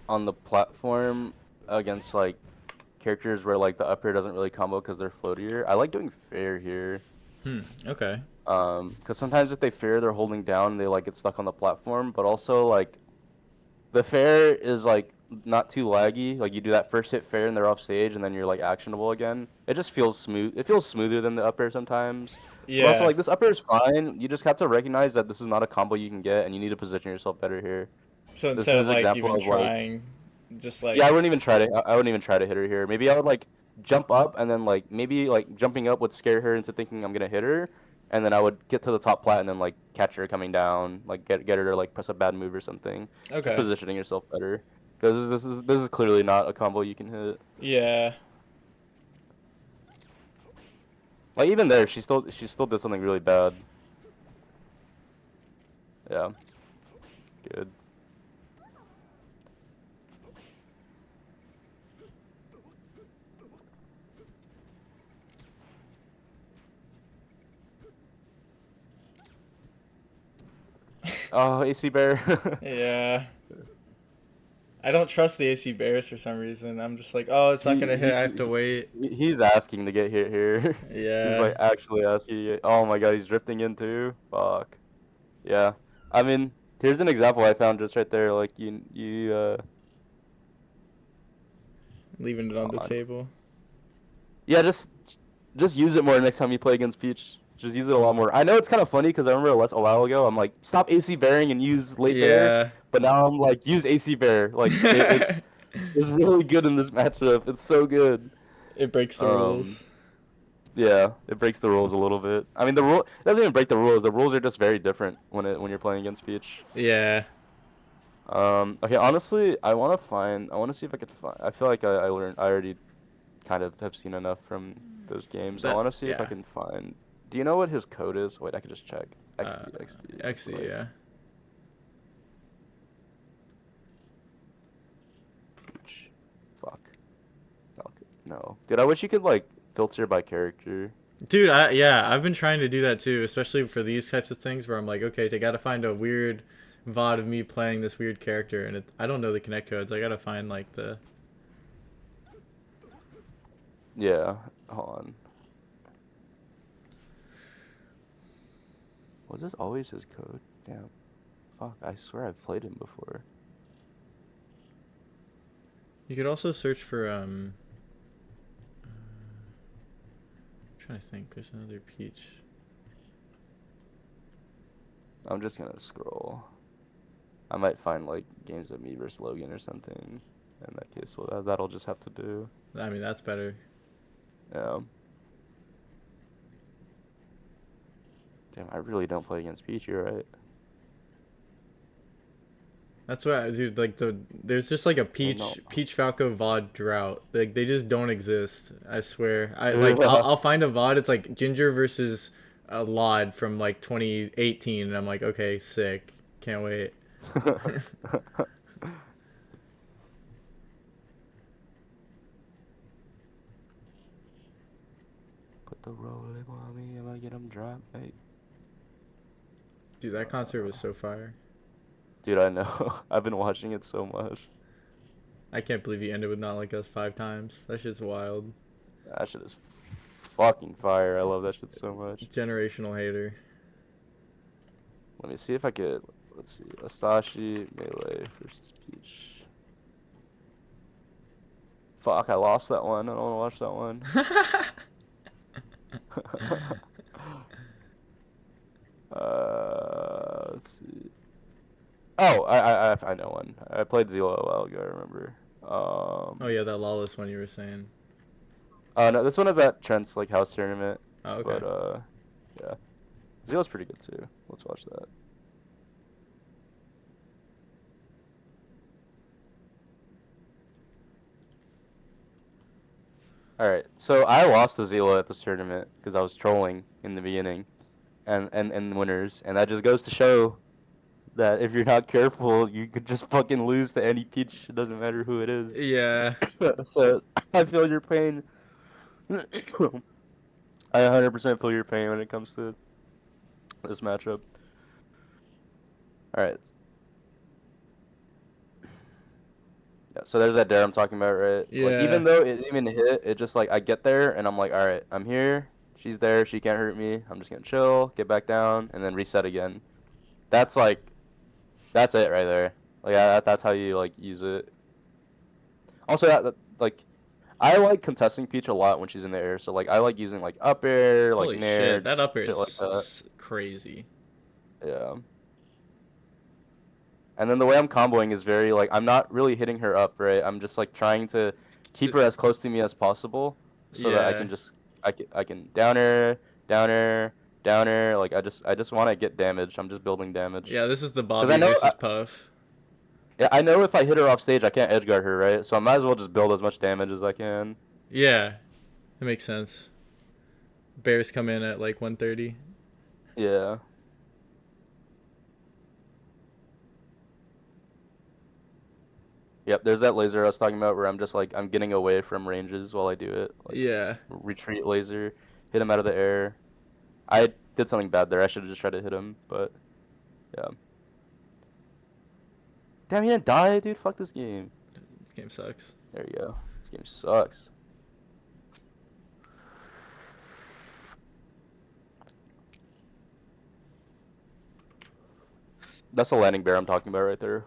on the platform against like characters where like the up air doesn't really combo because they're floatier, I like doing fair here. Okay. Because sometimes if they fair, they're holding down, they like get stuck on the platform, but also like the fair is like not too laggy. Like you do that first hit fair and they're off stage, and then you're like actionable again. It just feels smooth. It feels smoother than the up air sometimes. But also Yeah. like this up air is fine. You just have to recognize that this is not a combo you can get, and you need to position yourself better here. So This instead of is like example even of like trying, just yeah, like I wouldn't even try to. I wouldn't even try to hit her here. Maybe I would like jump up and then like maybe like jumping up would scare her into thinking I'm gonna hit her, and then I would get to the top plat and then like catch her coming down, like get her to like press a bad move or something. Just okay. positioning yourself better because this is clearly not a combo you can hit. Yeah. Like even there, she still did something really bad. Yeah, good. Oh, AC Bear. Yeah. I don't trust the AC Bears for some reason. I'm just like, oh, it's not gonna hit. he, I have to he wait. he's asking to get hit here. He's Yeah. like actually asking. Oh my god, he's drifting in too. Fuck. Yeah. I mean, here's an example I found just right there. Like Leaving it on hold the on. table. Yeah, just use it more next time you play against Peach. Just use it a lot more. I know it's kind of funny because I remember a while ago I'm like stop AC bearing and use late bear, Yeah. but now I'm like use AC bear. Like it's really good in this matchup. It's so good. It breaks the Um, rules. yeah, it breaks the rules a little bit. I mean, the rule it doesn't even break the rules. The rules are just very different when you're playing against Peach. Yeah. Okay, honestly, I want to see if I could find, I feel like I already kind of have seen enough from those games. I That. want to see if I Yeah. can find, do you know what his code is? Wait, I can just check. Uh, XD, XE. like, Yeah. Peach. Fuck. Falcon. No. Dude, I wish you could, like, filter by character. Dude, I've been trying to do that too, especially for these types of things where I'm like, okay, I gotta find a weird VOD of me playing this weird character, and I don't know the connect codes. I gotta find like the. Yeah, hold on. Was this always his code? Damn. Fuck, I swear I've played him before. You could also search for I'm trying to think. There's another Peach. I'm just gonna scroll. I might find like games of me versus Logan or something. In that case, well, that'll just have to do. I mean, that's better. Yeah. Damn, I really don't play against Peach. You're right. That's why, dude. Like there's just like a Ain't no. Peach Falco VOD drought. Like they just don't exist. I swear. I'll find a VOD. It's like Ginger versus a Lod from like 2018, and I'm like, okay, sick. Can't wait. Put the rolling on me, am I get him drop, mate? Dude, that concert was so fire. Dude, I know. I've been watching it so much. I can't believe he ended with Not Like Us 5 times. That shit's wild. That shit is fucking fire. I love that shit so much. Generational hater. Let me see if I could. Let's see. Asashi, Melee versus Peach. Fuck, I lost that one. I don't want to watch that one. Let's see. Oh, I know one. I played Zelo a while ago. I remember. Oh yeah, that lawless one you were saying. No, this one is at Trent's like house tournament. Oh, okay. But yeah, Zelo's pretty good too. Let's watch that. All right, so I lost to Zelo at this tournament because I was trolling in the beginning, and winners, and that just goes to show that if you're not careful, you could just fucking lose to any Peach. It doesn't matter who it is. Yeah. So I feel your pain. I 100% feel your pain when it comes to this matchup. All right. Yeah, so there's that dair I'm talking about, right? Like Yeah. even though it didn't even hit, it just like I get there and I'm like, all right, I'm here. She's there. She can't hurt me. I'm just gonna chill, get back down, and then reset again. That's like, that's it right there. Like that's how you like use it. Also, like I like contesting Peach a lot when she's in the air. So like I like using like up air, like Holy nair, shit, that just upper shit like that. is crazy. Yeah. And then the way I'm comboing is very like I'm not really hitting her up, right? I'm just like trying to keep her as close to me as possible so that I Yeah. can just I can down air, down air, down air. Like I just want to get damage. I'm just building damage. Yeah, this is the Because I Bobby know versus Puff. yeah, I know if I hit her off stage, I can't edgeguard her, right? So I might as well just build as much damage as I can. Yeah, that makes sense. Bears come in at like 130. Yeah. Yep, there's that laser I was talking about where I'm just like I'm getting away from ranges while I do it. Like Yeah. retreat laser, hit him out of the air. I did something bad there. I should have just tried to hit him, but yeah. Damn, he didn't die, dude. Fuck this game. This game sucks. There you go. This game sucks. That's the landing bear I'm talking about right there.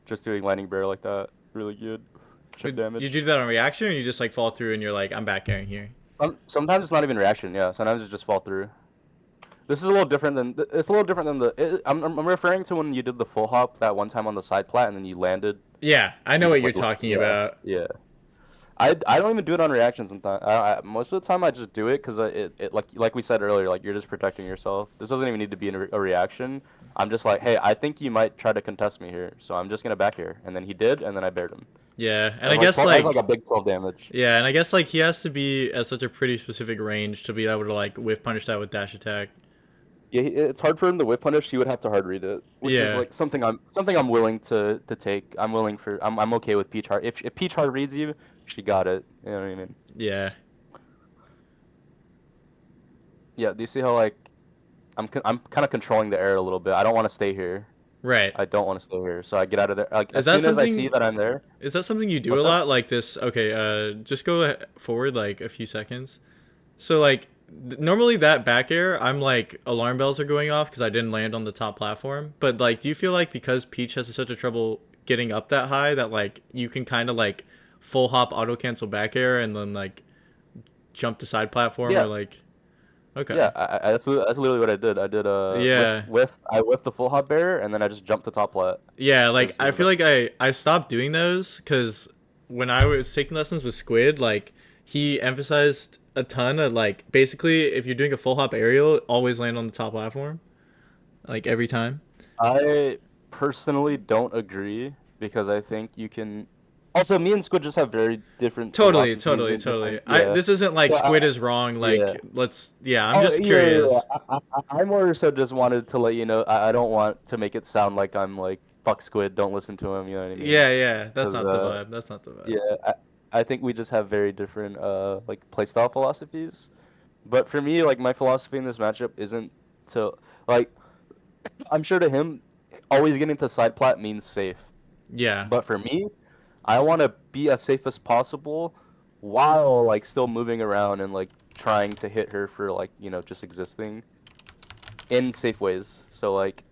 Just doing landing bear like that. Really good. Chip You damage. do that on reaction, or you just like fall through and you're like, I'm back airing here? Sometimes it's not even reaction, yeah. Sometimes it just fall through. This is a little different than it's a little different than I'm referring to when you did the full hop that one time on the side plat and then you landed. Yeah, I know You what just you're like talking yeah, about. yeah. I don't even do it on reaction sometimes. Most of the time I just do it because it like we said earlier, like you're just protecting yourself. This doesn't even need to be a reaction. I'm just like, hey, I think you might try to contest me here, so I'm just gonna back here. And then he did, and then I baired him. Yeah, and That I was like guess 12, that was like a like big 12 damage. yeah, and I guess like he has to be at such a pretty specific range to be able to like whiff punish that with dash attack. Yeah, it's hard for him to whip punish. He would have to hard read it, which is Yeah, like something I'm willing to take. I'm okay with Peach hard. If Peach hard reads you, she got it. You know what I mean? yeah, Yeah. Do you see how like I'm kind of controlling the air a little bit. I don't want to stay here. right. I don't want to stay here, so I get out of there. Like Is as that soon as I see something? that I'm there, Is that something you do a what's up? lot? Like this? Okay, just go forward like a few seconds. So like normally that back air, I'm like alarm bells are going off because I didn't land on the top platform. But like, do you feel like because Peach has such a trouble getting up that high that like you can kind of like full hop auto cancel back air and then like jump to side platform or Yeah, like yeah. okay, That's literally what I did. I did yeah, I whiffed the full hop bear, and then I just jumped to top plat. yeah. Like Because I feel like I stopped doing those because when I was taking lessons with Squid, like he emphasized a ton of like basically if you're doing a full hop aerial, always land on the top platform like every time. I personally don't agree because I think you can. Also, me and Squid just have very different Totally, philosophies totally, and totally. different. I Yeah. This isn't like So Squid is wrong. yeah. Like let's yeah. I'm Oh just yeah, yeah, yeah. curious. I more so just wanted to let you know. I don't want to make it sound like I'm like fuck Squid. Don't listen to him. You know what I mean? Yeah, yeah. That's Because not the vibe. That's not the vibe. yeah, I think we just have very different like playstyle philosophies. But for me, like my philosophy in this matchup isn't to like I'm sure to him, always getting to side plat means safe. Yeah, But for me, I want to be as safe as possible while like still moving around and like trying to hit her for like, just existing in safe ways. So like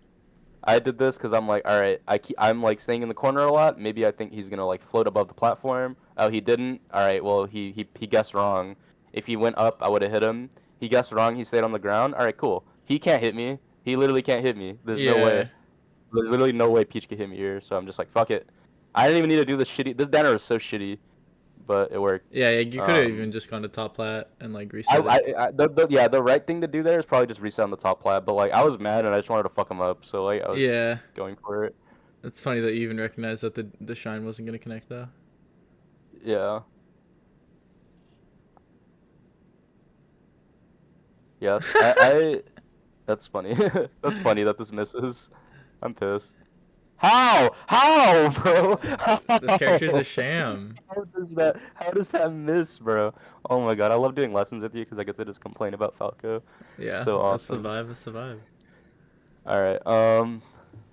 I did this because I'm like, all right, I'm like staying in the corner a lot. Maybe I think he's gonna like float above the platform. Oh, he didn't. All right, well he guessed wrong. If he went up, I would have hit him. He guessed wrong. He stayed on the ground. All right, cool. He can't hit me. He literally can't hit me. There's no way. yeah, There's literally no way Peach could hit me here. So I'm just like, fuck it. I didn't even need to do this shitty. This banner is so shitty, but it worked. yeah. You could have Um, even just gone to top plat and like I, reset it. I, I the right thing to do there is probably just reset on the top plat. But like I was mad and I just wanted to fuck him up. So like I was just Yeah, going for it. it's funny that you even recognized that the shine wasn't gonna connect though. Yeah. Yes, that's funny. That's funny that this misses. I'm pissed. How, bro? This character is a How? sham. How does that miss, bro? Oh my God, I love doing lessons with you because I get to just complain about Falco. Yeah, So that's the awesome. vibe. That's the vibe. All right.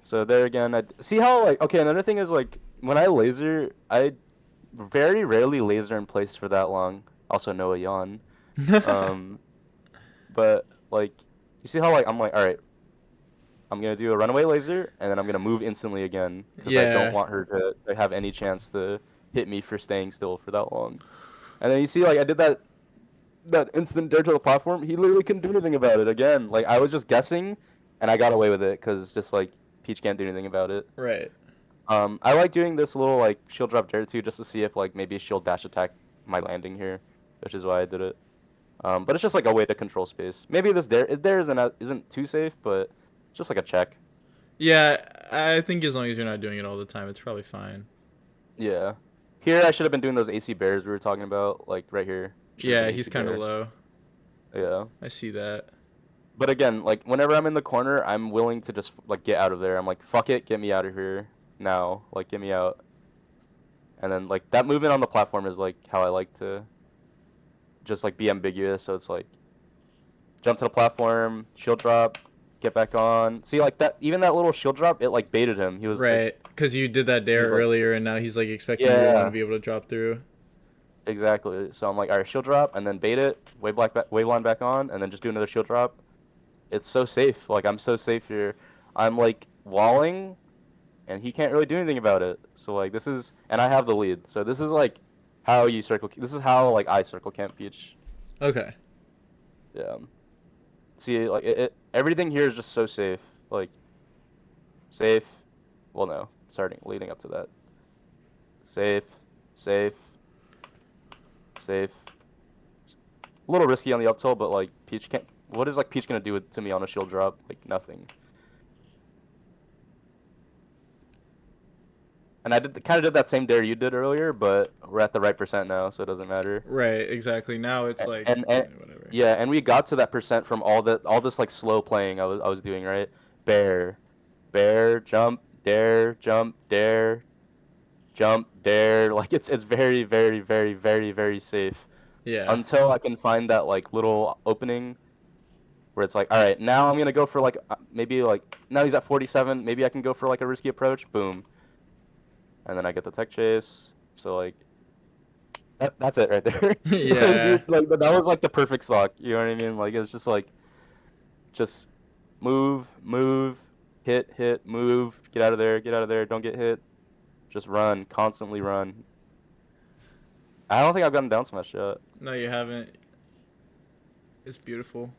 So there again, I see how like okay. Another thing is like when I laser, I very rarely laser in place for that long. Also, Noah yawn. Um, but like you see how like I'm like all right. I'm gonna do a runaway laser, and then I'm gonna move instantly again because I don't Yeah, want her to have any chance to hit me for staying still for that long. And then you see, like I did that instant dare to the platform. He literally couldn't do anything about it again. Like I was just guessing, and I got away with it because just like Peach can't do anything about it. right. I like doing this little like shield drop dare too, just to see if like maybe she'll dash attack my landing here, which is why I did it. But it's just like a way to control space. Maybe this dare isn't too safe, but just like a check. Yeah, I think as long as you're not doing it all the time, it's probably fine. Yeah. Here I should have been doing those AC bears we were talking about, like right here. Should have been Yeah, he's AC kind of bear. low. Yeah. I see that. But again, like whenever I'm in the corner, I'm willing to just like get out of there. I'm like, fuck it, get me out of here now. Like get me out. And then like that movement on the platform is like how I like to just like be ambiguous. So it's like jump to the platform, shield drop, get back on. See like that even that little shield drop, it like baited him. He was like Right, because you did that he dare was like, earlier, and now he's like expecting you to want to yeah, be able to drop through. exactly. So I'm like, all right, shield drop and then bait it, wave line back on, and then just do another shield drop. It's so safe. Like I'm so safe here. I'm like walling, and he can't really do anything about it. So like this is, and I have the lead. So this is like how you circle. This is how like I circle camp Peach. Okay. Yeah. See, like everything here is just so safe. Like safe. Well, no, starting leading up to that. Safe, safe, safe. A little risky on the up tilt, but like Peach can't. What is like Peach gonna do to me on a shield drop? Like nothing. And I kind of did that same dare you did earlier, but we're at the right percent now, so it doesn't matter. Right, exactly. Now it's like whatever. Yeah, and we got to that percent from all this like slow playing I was doing, right? Bair, bair, jump, dare, jump, dare. Like it's very, very, very, very, very safe Yeah. until I can find that like little opening where it's like, all right, now I'm gonna go for like maybe like now he's at 47. Maybe I can go for like a risky approach. Boom, and then I get the tech chase. So like That's it right there. Like, Yeah. dude, like that was like the perfect stock. You know what I mean? Like it's just like just move, move, hit, move, get out of there, don't get hit. Just run, constantly run. I don't think I've gotten down smash yet. No, you haven't. It's beautiful.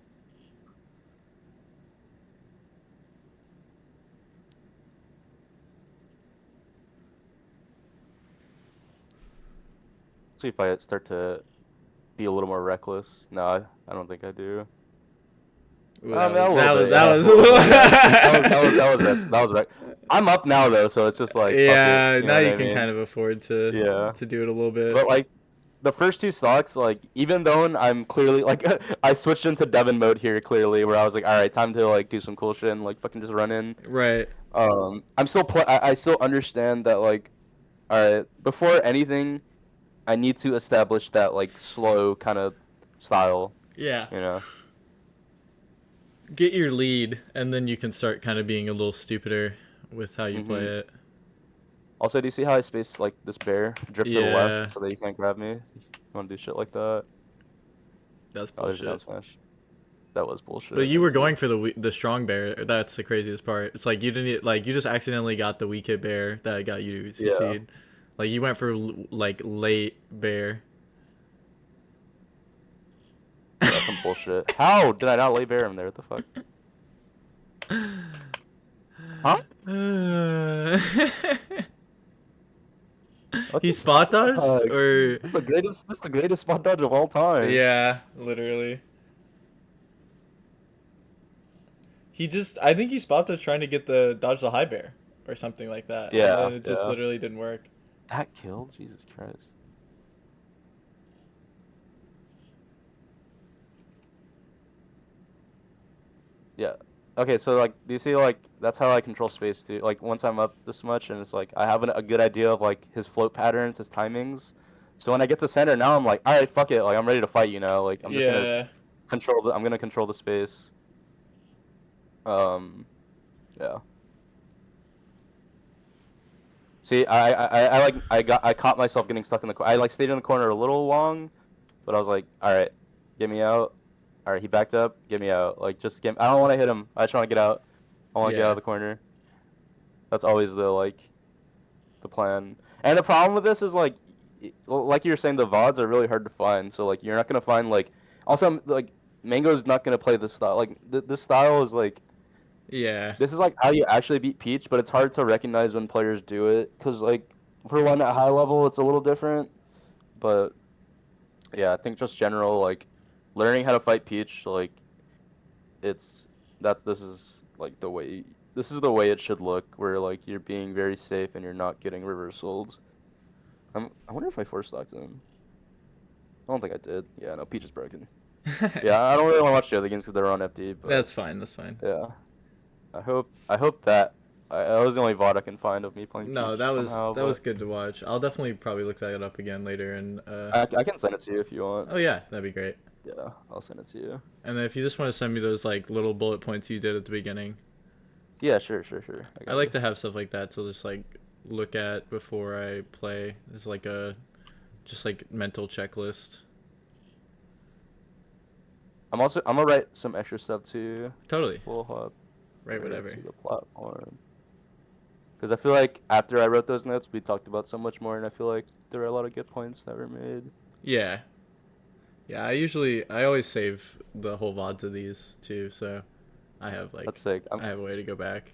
See if I start to be a little more reckless. No, I don't think I do. Ooh, I that mean, a was little bit, that yeah, a was little bit, yeah. That was right. I'm up now though, so it's just like fuck it. Yeah, You know now what you I can mean? kind of afford to Yeah. do it a little bit. But like the first two stocks, like even though I'm clearly like I switched into Devon mode here clearly, where I was like, all right, time to like do some cool shit and like fucking just run in. Right. I'm still I still understand that like, all right, before anything, I need to establish that like slow kind of style, Yeah. you know. Get your lead, and then you can start kind of being a little stupider with how you play Mhm. it. Also, do you see how I space like this bear drip to the left Yeah, so that you can't grab me? You want to do shit like that? that's Oh, there's a down bullshit. smash. That was But bullshit. you were Thank going you. for the strong bear. That's the craziest part. It's like you didn't like you just accidentally got the weak hit bear that got you Yeah. CC'd. Like you went for like late bear. Yeah, that's some bullshit. How did I not lay bear in there? What the fuck? Huh? What He the spot dodged fuck? or That's the greatest spot dodge of all time. yeah, literally. He just I think he spot dodged trying to get the dodge the high bear or something like that, and Yeah, then it just yeah. literally didn't work. That killed? Jesus Christ. Yeah. Okay, so like, do you see like that's how I control space too? Like once I'm up this much and it's like I have a good idea of like his float patterns, his timings. So when I get to center, now I'm like, all right, fuck it. Like I'm ready to fight, you know? Like I'm just gonna Yeah, I'm gonna control the space. Um, yeah. See, I like I caught myself getting stuck in the corner. I like stayed in the corner a little long, but I was like, all right, get me out. All right, he backed up, get me out. Like just get. I don't want to hit him. I just want to get out. I want to get out yeah, of the corner. That's always the plan. And the problem with this is like like you were saying, the VODs are really hard to find. So like you're not gonna find like also like Mango's not gonna play this style. Like this style is like yeah, this is like how you actually beat Peach, but it's hard to recognize when players do it because like for one at high level it's a little different. But yeah, I think just general like learning how to fight Peach like it's that this is like this is the way it should look where like you're being very safe and you're not getting reversals. I wonder if I force locked him. I don't think I did. Yeah, no, Peach is broken. Yeah, I don't really want to watch the other games because they're on FD, but that's fine. That's fine. yeah, I hope that that was the only VOD I can find of me playing No, Peach somehow. that was But good to watch. I'll definitely probably look that up again later. And I can send it to you if you want. oh yeah, that'd be great. Yeah, I'll send it to you. And then if you just want to send me those like little bullet points you did at the beginning, Yeah, sure. I I got like you. to have stuff like that to just like look at before I play. It's like a just like mental checklist. I'm gonna write some extra stuff too. Totally. We'll hop Right. over Whatever. to the platform because I feel like after I wrote those notes, we talked about so much more, and I feel like there were a lot of good points that were made. Yeah. Yeah. I always save the whole VODs of these too, so That's sick. I have a way to go back.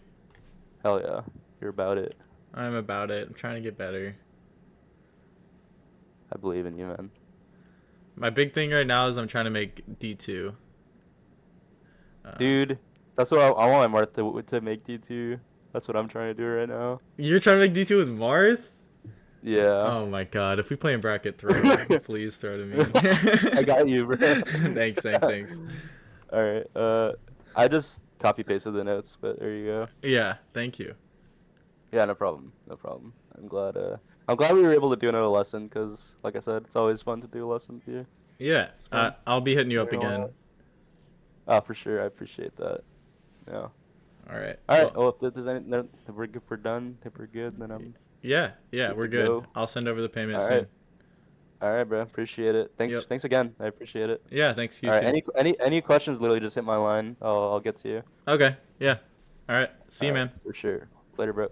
Hell yeah, you're about it. I'm about it. I'm trying to get better. I believe in you, man. My big thing right now is I'm trying to make D2. Uh, Dude, that's what I want my Martha to make D2. That's what I'm trying to do right now. you're trying to make D2 with Marth? Yeah. Oh my god, if we play in bracket, please throw to me. I got you, bro. Thanks. All right. I just copy pasted the notes, but there you go. Yeah, thank you. Yeah, no problem. No problem. I'm glad we were able to do another lesson because, like I said, it's always fun to do a lesson with you. Yeah, It's fun. I'll be hitting you up Learn a lot. again. For sure. I appreciate that. Yeah. All right. All right. Well, Well, if there's any, if we're done, if we're good, then I'm yeah, good we're to good. go. I'll send over the payment All right. soon. All right, bro. Appreciate it. Yep. Thanks again. I appreciate it. Yeah, thanks you All right. too. Any questions? Literally, just hit my line. I'll get to you. Okay. Yeah. All right. See All you, right, man. for sure. Later, bro.